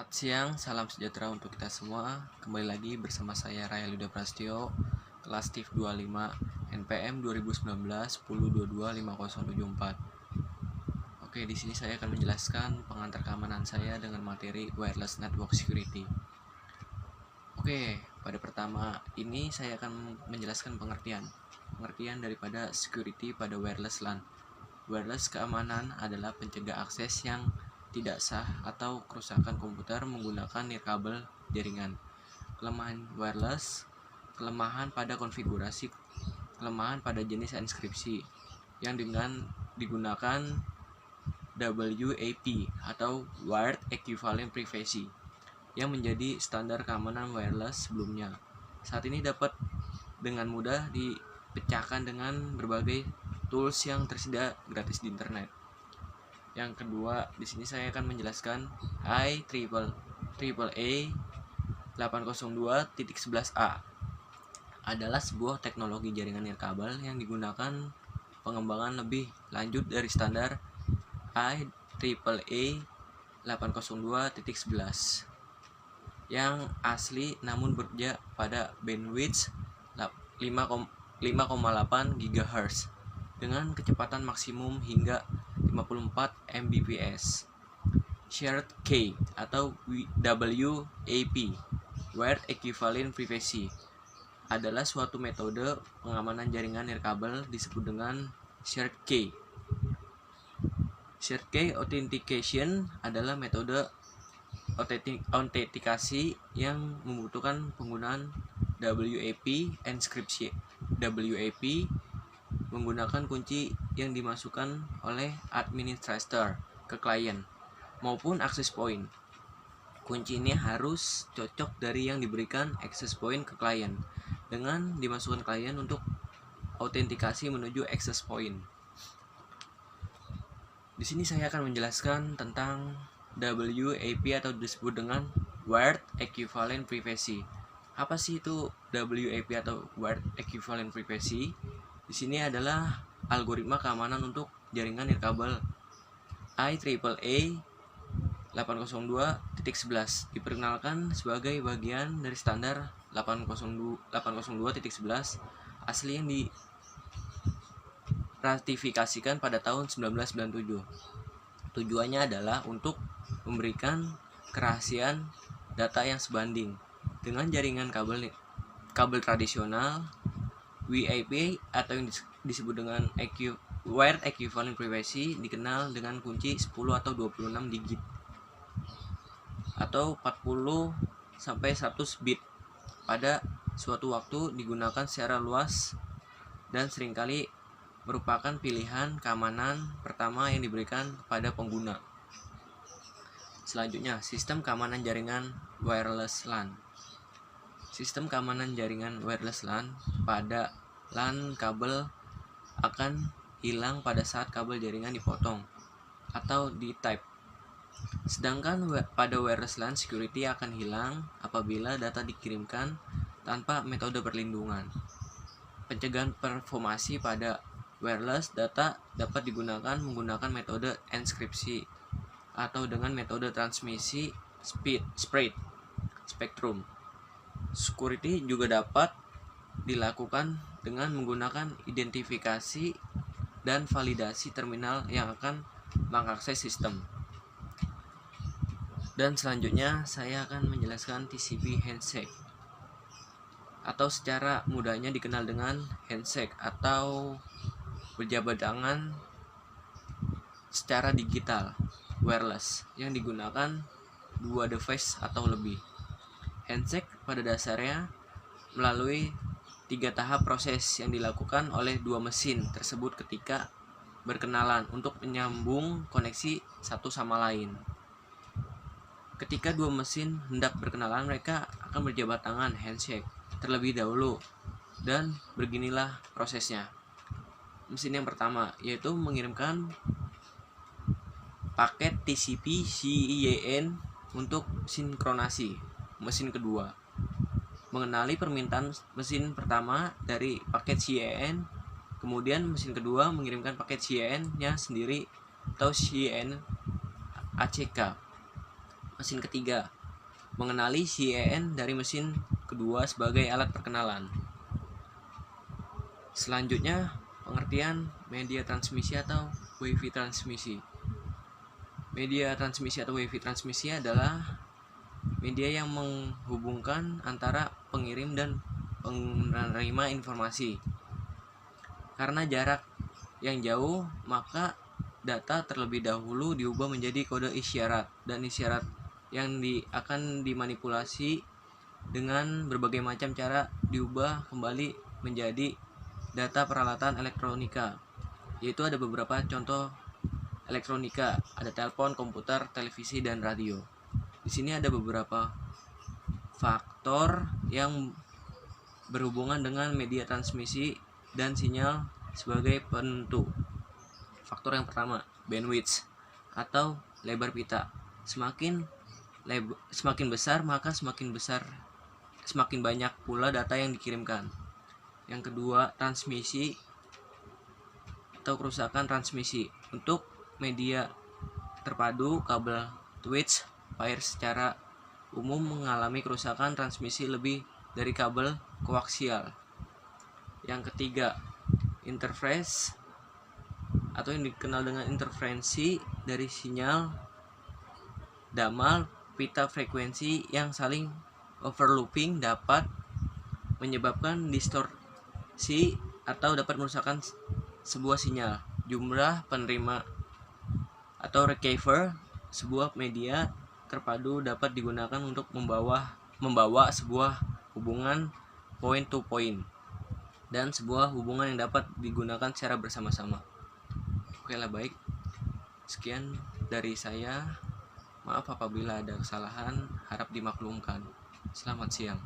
Selamat siang, salam sejahtera untuk kita semua. Kembali lagi bersama saya Raya Luda Prastio, kelas TIF 25, NPM 2019 10225074. Oke, di sini saya akan menjelaskan pengantar keamanan saya dengan materi Wireless Network Security. Oke, pada pertama ini saya akan menjelaskan pengertian daripada security pada wireless LAN. Wireless keamanan adalah pencegah akses yang tidak sah atau kerusakan komputer menggunakan nirkabel jaringan. Kelemahan wireless, kelemahan pada konfigurasi, kelemahan pada jenis inskripsi yang dengan digunakan WAP atau Wired Equivalent Privacy yang menjadi standar keamanan wireless sebelumnya. Saat ini dapat dengan mudah dipecahkan dengan berbagai tools yang tersedia gratis di internet. Yang kedua, di sini saya akan menjelaskan IEEE 802.11a adalah sebuah teknologi jaringan nirkabel yang digunakan pengembangan lebih lanjut dari standar IEEE 802.11 yang asli namun bekerja pada bandwidth 5,8 GHz dengan kecepatan maksimum hingga 54 Mbps. Shared Key atau WAP, Wired Equivalent Privacy, adalah suatu metode pengamanan jaringan nirkabel disebut dengan Shared Key. Shared Key Authentication adalah metode autentikasi yang membutuhkan penggunaan WAP inskripsi. WAP menggunakan kunci yang dimasukkan oleh administrator ke klien maupun access point. Kunci ini harus cocok dari yang diberikan access point ke klien dengan dimasukkan klien untuk autentikasi menuju access point. Di sini saya akan menjelaskan tentang WAP atau disebut dengan Wired Equivalent Privacy. Apa sih itu WAP atau Wired Equivalent Privacy? Di sini adalah algoritma keamanan untuk jaringan nirkabel IEEE 802.11 diperkenalkan sebagai bagian dari standar 802.11 asli yang diratifikasikan pada tahun 1997. Tujuannya adalah untuk memberikan kerahasiaan data yang sebanding dengan jaringan kabel tradisional. WAP atau yang disebut dengan Wired Equivalent Privacy dikenal dengan kunci 10 atau 26 digit atau 40 sampai 100 bit pada suatu waktu digunakan secara luas dan seringkali merupakan pilihan keamanan pertama yang diberikan kepada pengguna. Selanjutnya, sistem keamanan jaringan wireless LAN. Sistem keamanan jaringan wireless LAN pada LAN kabel akan hilang pada saat kabel jaringan dipotong atau di-type. Sedangkan pada wireless LAN security akan hilang apabila data dikirimkan tanpa metode perlindungan. Pencegahan performasi pada wireless data dapat digunakan menggunakan metode inskripsi atau dengan metode transmisi spread spectrum. Security juga dapat dilakukan dengan menggunakan identifikasi dan validasi terminal yang akan mengakses sistem. Dan selanjutnya saya akan menjelaskan TCP handshake atau secara mudahnya dikenal dengan handshake atau berjabat tangan secara digital wireless yang digunakan dua device atau lebih. Handshake pada dasarnya melalui 3 tahap proses yang dilakukan oleh dua mesin tersebut ketika berkenalan untuk menyambung koneksi satu sama lain. Ketika dua mesin hendak berkenalan, mereka akan berjabat tangan handshake terlebih dahulu, dan beginilah prosesnya. Mesin yang pertama yaitu mengirimkan paket TCP CIN untuk sinkronasi. Mesin kedua mengenali permintaan mesin pertama dari paket CIN, kemudian mesin kedua mengirimkan paket CIN-nya sendiri atau CIN ACK. Mesin ketiga, mengenali CEN dari mesin kedua sebagai alat perkenalan. Selanjutnya, pengertian media transmisi atau WiFi transmisi. Media transmisi atau WiFi transmisi adalah media yang menghubungkan antara pengirim dan penerima informasi. Karena jarak yang jauh, maka data terlebih dahulu diubah menjadi kode isyarat, dan isyarat yang akan dimanipulasi dengan berbagai macam cara diubah kembali menjadi data peralatan elektronika. Yaitu ada beberapa contoh elektronika, ada telepon, komputer, televisi, dan radio. Di sini ada beberapa faktor yang berhubungan dengan media transmisi dan sinyal sebagai penentu. Faktor yang pertama, bandwidth atau lebar pita. Semakin besar, maka semakin banyak pula data yang dikirimkan. Yang kedua, transmisi atau kerusakan transmisi. Untuk media terpadu, kabel Twitch fiber secara umum mengalami kerusakan transmisi lebih dari kabel koaksial. Yang ketiga, interference atau yang dikenal dengan interferensi dari sinyal damal pita frekuensi yang saling overlapping dapat menyebabkan distorsi atau dapat merusakkan sebuah sinyal. Jumlah penerima atau receiver sebuah media terpadu dapat digunakan untuk membawa sebuah hubungan point to point dan sebuah hubungan yang dapat digunakan secara bersama-sama. Oke lah, baik. Sekian dari saya. Maaf apabila ada kesalahan, harap dimaklumkan. Selamat siang.